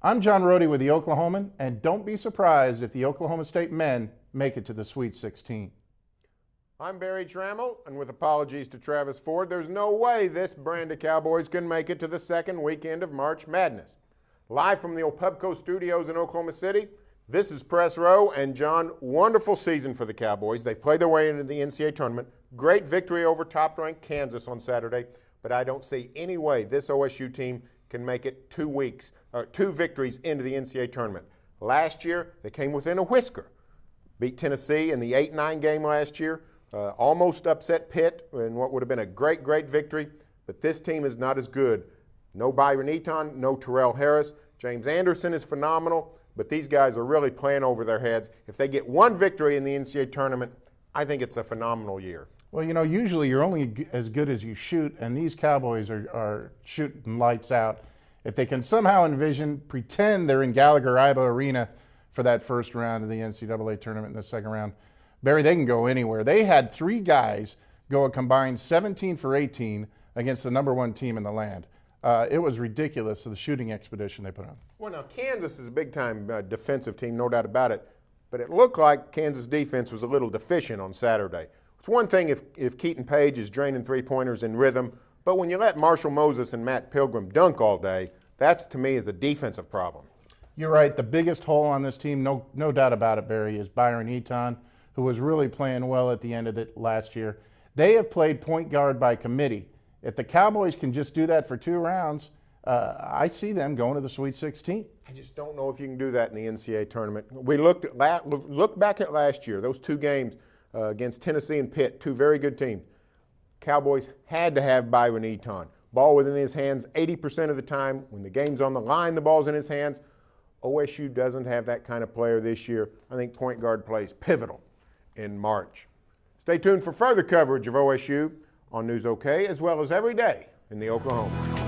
I'm John Rohde with the Oklahoman, and don't be surprised if the Oklahoma State men make it to the Sweet 16. I'm Barry Trammell, and with apologies to Travis Ford, there's no way this brand of Cowboys can make it to the second weekend of March Madness. Live from the old Pubco Studios in Oklahoma City, this is Press Row, and John, wonderful season for the Cowboys. They played their way into the NCAA tournament. Great victory over top-ranked Kansas on Saturday, but I don't see any way this OSU team can make it 2 victories into the NCAA tournament. Last year, they came within a whisker. Beat Tennessee in the 8-9 game last year. Almost upset Pitt in what would have been a great, great victory. But this team is not as good. No Byron Eaton, no Terrell Harris. James Anderson is phenomenal, but these guys are really playing over their heads. If they get one victory in the NCAA tournament, I think it's a phenomenal year. Well, you know, usually you're only as good as you shoot, and these Cowboys are shooting lights out. If they can somehow pretend they're in Gallagher-Iba Arena for that first round of the NCAA tournament in the second round, Barry, they can go anywhere. They had 3 guys go a combined 17 for 18 against the number 1 team in the land. It was ridiculous, the shooting expedition they put on. Well, now, Kansas is a big-time defensive team, no doubt about it. But it looked like Kansas defense was a little deficient on Saturday. It's one thing if Keaton Page is draining three-pointers in rhythm, but when you let Marshall Moses and Matt Pilgrim dunk all day, that's, to me, is a defensive problem. You're right. The biggest hole on this team, no doubt about it, Barry, is Byron Eaton, who was really playing well at the end of it last year. They have played point guard by committee. If the Cowboys can just do that for 2 rounds, I see them going to the Sweet 16. I just don't know if you can do that in the NCAA tournament. We look back at last year, those 2 games against Tennessee and Pitt, 2 very good teams. Cowboys had to have Byron Eaton. Ball was in his hands 80% of the time. When the game's on the line, the ball's in his hands. OSU doesn't have that kind of player this year. I think point guard plays pivotal in March. Stay tuned for further coverage of OSU on News OK, as well as every day in the Oklahoma.